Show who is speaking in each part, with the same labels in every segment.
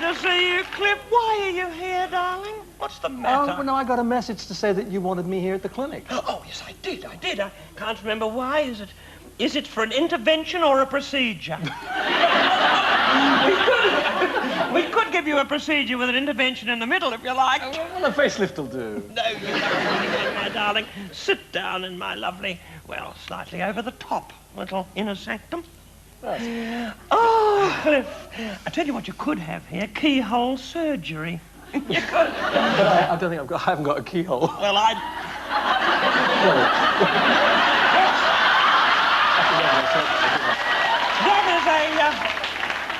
Speaker 1: to see you, Cliff. Why are you here, darling? What's the matter?
Speaker 2: Well, no, I got a message to say that you wanted me here at the clinic.
Speaker 1: Oh, yes, I did. I can't remember why. Is it for an intervention or a procedure? we could give you a procedure with an intervention in the middle, if you like.
Speaker 2: Well, a facelift will do.
Speaker 1: No, you don't, my darling. Sit down in my lovely, well, slightly over the top little inner sanctum.
Speaker 2: Yes.
Speaker 1: Oh, Cliff, I tell you what you could have here, keyhole surgery. You could.
Speaker 2: But I don't think I haven't got a keyhole.
Speaker 1: Well,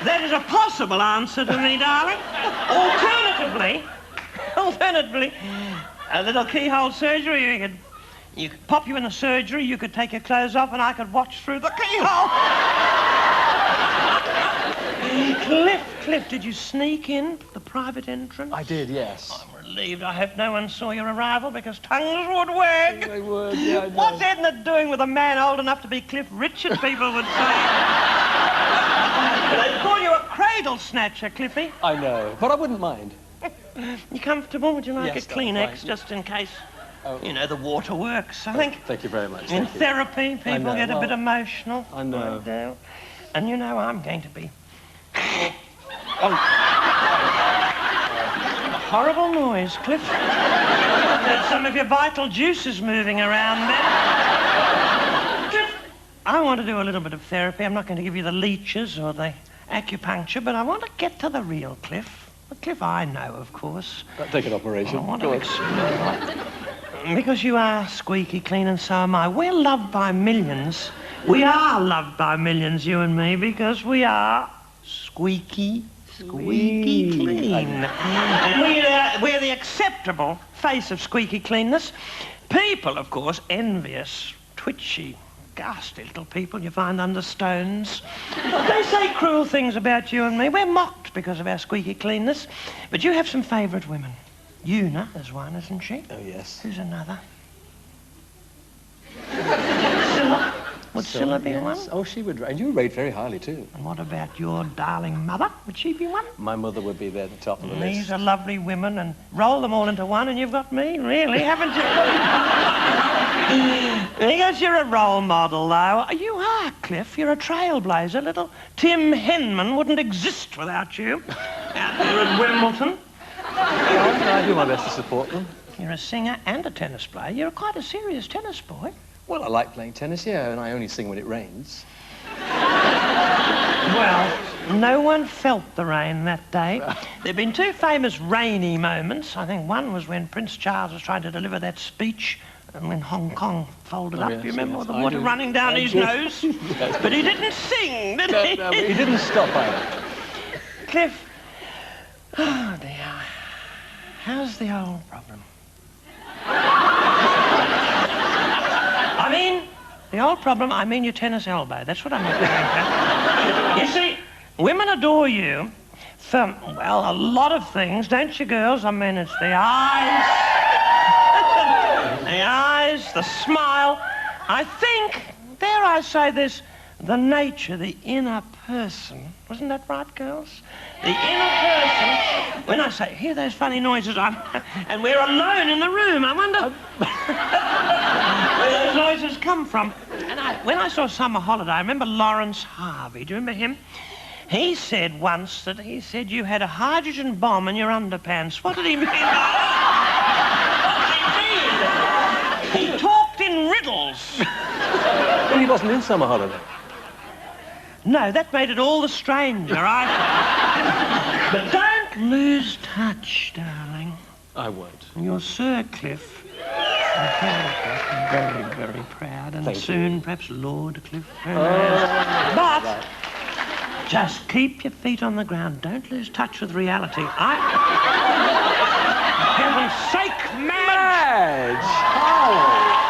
Speaker 1: that is a possible answer to me, darling. Alternatively, a little keyhole surgery, you could pop you in the surgery, you could take your clothes off, and I could watch through the keyhole. Cliff, did you sneak in the private entrance?
Speaker 2: I did, yes.
Speaker 1: I'm relieved. I hope no one saw your arrival, because tongues would wag.
Speaker 2: They would, yeah, I know.
Speaker 1: What's Edna doing with a man old enough to be Cliff Richard, people would say. They'd call you a cradle snatcher, Cliffy.
Speaker 2: I know, but I wouldn't mind.
Speaker 1: You comfortable? Would you like
Speaker 2: Yes,
Speaker 1: a Kleenex,
Speaker 2: fine.
Speaker 1: just in case,
Speaker 2: Oh.
Speaker 1: you know, the water works, I think.
Speaker 2: Thank you very much.
Speaker 1: In
Speaker 2: Thank you.
Speaker 1: therapy, people get a bit emotional.
Speaker 2: I know.
Speaker 1: They do. And you know I'm going to be...
Speaker 2: Oh.
Speaker 1: Horrible noise, Cliff. There's some of your vital juices moving around there. Cliff, I want to do a little bit of therapy. I'm not going to give you the leeches or the acupuncture, but I want to get to the real Cliff. The Cliff I know, of course.
Speaker 2: Take an operation.
Speaker 1: I want to explore. Because you are squeaky clean and so am I. We're loved by millions. We are loved by millions, you and me, because we are squeaky clean. We're the acceptable face of squeaky cleanness. People, of course, envious, twitchy, ghastly little people you find under stones. They say cruel things about you and me. We're mocked because of our squeaky cleanness. But you have some favourite women. Una is one, isn't she?
Speaker 2: Oh, yes.
Speaker 1: Who's another? Scylla? Would Scylla be
Speaker 2: yes.
Speaker 1: one?
Speaker 2: Oh, she would. And you rate very highly, too.
Speaker 1: And what about your darling mother? Would she be one?
Speaker 2: My mother would be there at the top of the list.
Speaker 1: These are lovely women, and roll them all into one, and you've got me, really, haven't you? Because you're a role model, though. You are, Cliff. You're a trailblazer. Little Tim Henman wouldn't exist without you. Out there at Wimbledon.
Speaker 2: I do my best to support them.
Speaker 1: You're a singer and a tennis player. You're quite a serious tennis boy.
Speaker 2: Well, I like playing tennis, yeah, and I only sing when it rains.
Speaker 1: Well, no one felt the rain that day. There have been two famous rainy moments. I think one was when Prince Charles was trying to deliver that speech and when Hong Kong folded up.
Speaker 2: Yes,
Speaker 1: You remember
Speaker 2: yes,
Speaker 1: with the water running down his nose?
Speaker 2: Yes.
Speaker 1: But he didn't sing, did he?
Speaker 2: No, but he didn't stop either.
Speaker 1: Cliff, oh dear, how's the old problem? I mean your tennis elbow. That's what I'm referring to. You see, women adore you for, well, a lot of things, don't you, girls? I mean, it's the eyes, the eyes, the smile. I think, dare I say this, the nature, the inner person. Wasn't that right, girls? The inner person. When I say, hear those funny noises, and we're alone in the room, I wonder where those noises come from. And when I saw Summer Holiday, I remember Lawrence Harvey. Do you remember him? He said once that you had a hydrogen bomb in your underpants. What did he mean by that? What did he mean? He talked in riddles.
Speaker 2: Well, he wasn't in Summer Holiday.
Speaker 1: No, that made it all the stranger, I thought. But don't lose touch, darling.
Speaker 2: I won't.
Speaker 1: You're Sir Cliff. Very, very proud. And
Speaker 2: Thank
Speaker 1: soon,
Speaker 2: you.
Speaker 1: perhaps Lord Cliff.
Speaker 2: Oh,
Speaker 1: But
Speaker 2: right.
Speaker 1: just keep your feet on the ground. Don't lose touch with reality. Heaven's sake, Madge!
Speaker 2: Oh!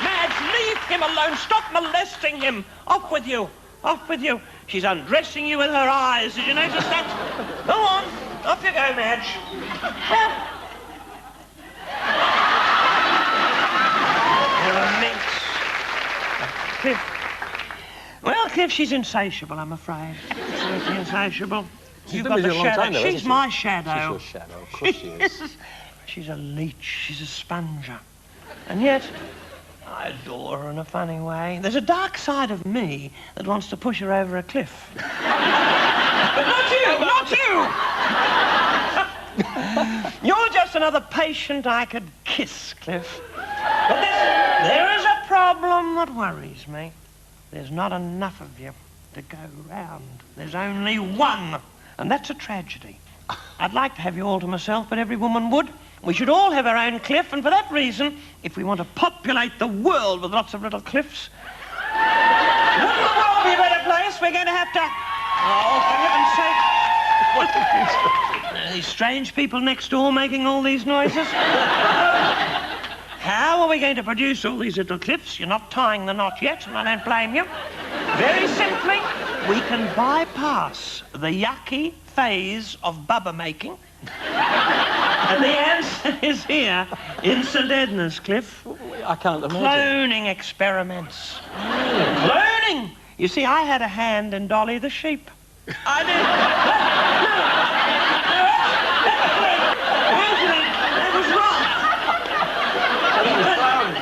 Speaker 1: Madge, leave him alone. Stop molesting him. Off with you. Off with you. She's undressing you with her eyes. Did you notice that? Go on. Off you go, Madge. Well, you're a minx. Cliff, Well, Cliff, she's insatiable, I'm afraid. Absolutely insatiable.
Speaker 2: She's been with you a long time, though, hasn't
Speaker 1: She's
Speaker 2: she?
Speaker 1: my shadow.
Speaker 2: She's your shadow, of course she is.
Speaker 1: She's a leech. She's a sponger. And yet, I adore her in a funny way. There's a dark side of me that wants to push her over a cliff. But not you! Not you! You're just another patient I could kiss, Cliff. But there is a problem that worries me. There's not enough of you to go round. There's only one, and that's a tragedy. I'd like to have you all to myself, but every woman would. We should all have our own cliff, and for that reason, if we want to populate the world with lots of little cliffs, wouldn't the world be a better place? We're going to have to... Oh, for heaven's sake. These strange people next door making all these noises. How are we going to produce all these little cliffs? You're not tying the knot yet, and I don't blame you. Very simply, we can bypass the yucky phase of bubba making. And the answer is here in St. Edna's, Cliff.
Speaker 2: I can't imagine.
Speaker 1: Cloning experiments. Cloning! You see, I had a hand in Dolly the sheep. I did.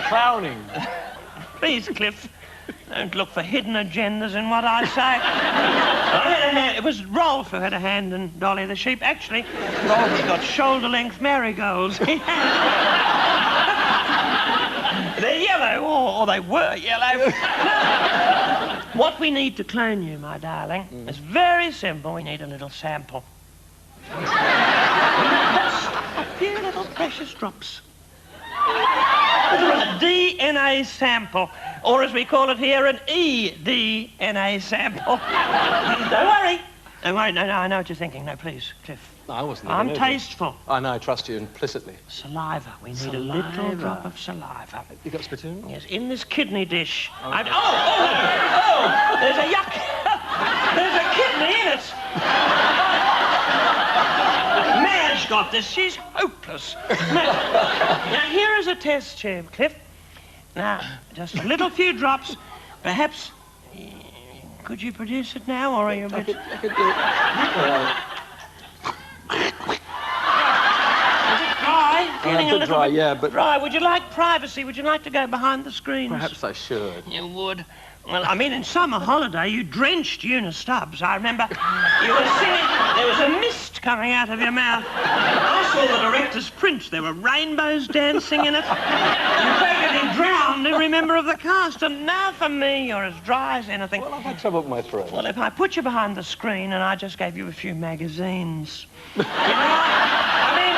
Speaker 2: Clowning.
Speaker 1: Please, Cliff, don't look for hidden agendas in what I say. It was Rolf who had a hand in Dolly the sheep. Actually, Rolf's got shoulder-length marigolds. They're yellow, or they were yellow. What we need to clone you, my darling, is very simple. We need a little sample. Just a few little precious drops. A DNA sample, or as we call it here, an eDNA sample. Don't worry. Don't worry. No, I know what you're thinking. No, please, Cliff.
Speaker 2: No, I wasn't.
Speaker 1: I'm tasteful.
Speaker 2: I know, I trust you implicitly.
Speaker 1: Saliva. We need a little drop of saliva.
Speaker 2: You got spittoon?
Speaker 1: Yes, in this kidney dish. Oh, there's a yuck. There's a kidney in it. Madge got this. She's hopeless. Now, here is a test tube, Cliff. Now, just a little few drops. Perhaps... Could you produce it now, or are you a bit...
Speaker 2: I could do it.
Speaker 1: Is it dry? Feeling a little
Speaker 2: dry,
Speaker 1: bit
Speaker 2: yeah, but...
Speaker 1: dry. Would you like privacy? Would you like to go behind the screens?
Speaker 2: Perhaps I should.
Speaker 1: You would. Well, I mean, in summer holiday, you drenched Una Stubbs. I remember you were singing. There was a mist coming out of your mouth. I saw the director's print. There were rainbows dancing in it. You practically drowned every member of the cast. And now for me, you're as dry as anything.
Speaker 2: Well, I've had trouble with my throat.
Speaker 1: Well, if I put you behind the screen and I just gave you a few magazines... You know, I mean...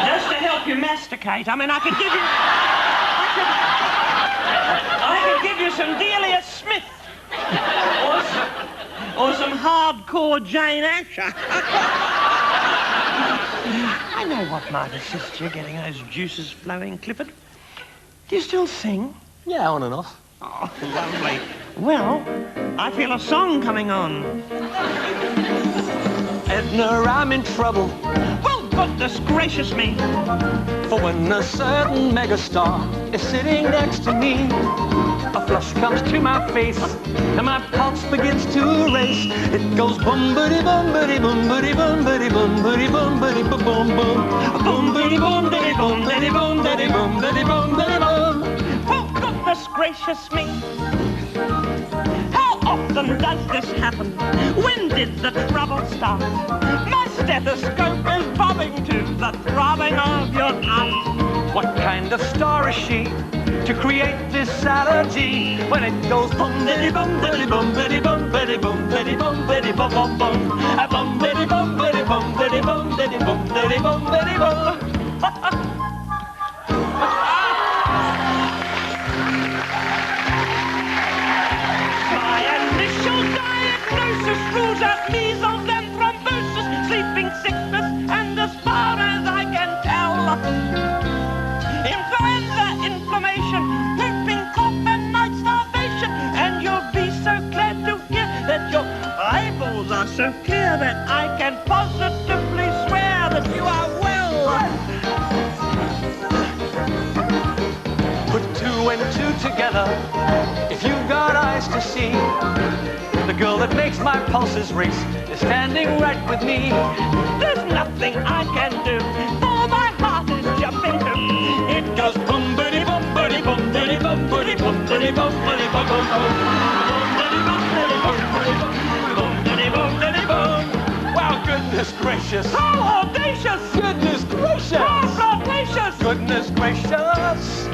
Speaker 1: Just to help you masticate. I mean, I could give you... I could give you some Delia Smith. Or some hardcore Jane Asher. I know what might assist you getting those juices flowing, Clifford. Do you still sing?
Speaker 2: Yeah, on and off.
Speaker 1: Oh, lovely. Well, I feel a song coming on.
Speaker 2: Edna, I'm in trouble.
Speaker 1: Well, goodness gracious me.
Speaker 2: For when a certain megastar is sitting next to me, a flush comes to my face and my pulse begins to race. It goes boom-bitty, boom-bitty, boom-bitty, boom-bitty, boom-bitty, boom-bitty, boom-boom, boom-bitty, boom-bitty, boom-bitty, boom-bitty, boom-bitty, boom-bitty, boom.
Speaker 1: Oh, goodness gracious me. How often does this happen? When did the trouble start? My stethoscope is bobbing to the throbbing of your heart.
Speaker 2: What kind of star is she to create this allergy when it goes boom-bitty, boom-bitty, boom-bitty, boom-bitty, boom-bitty, boom-bitty, boom-boom-boom, a boom-bitty, boom-bitty, boom-bitty, boom-bitty, boom-bitty, boom-bitty, boom.
Speaker 1: Rules out measles and thrombosis, sleeping sickness, and as far as I can tell, influenza, inflammation, whooping cough, and night starvation. And you'll be so glad to hear that your eyeballs are so clear that I can positively swear that you are well.
Speaker 2: Put two and two together. If you've got to see. The girl that makes my pulses race is standing right with me.
Speaker 1: There's nothing I can do, for my heart is jumping too.
Speaker 2: It goes boom, bitty, boom, bitty, boom, bitty, boom, bitty, boom, bitty, boom, bitty, boom, boom, boom. Wow, goodness gracious.
Speaker 1: How audacious!
Speaker 2: Goodness gracious.
Speaker 1: How audacious!
Speaker 2: Goodness gracious.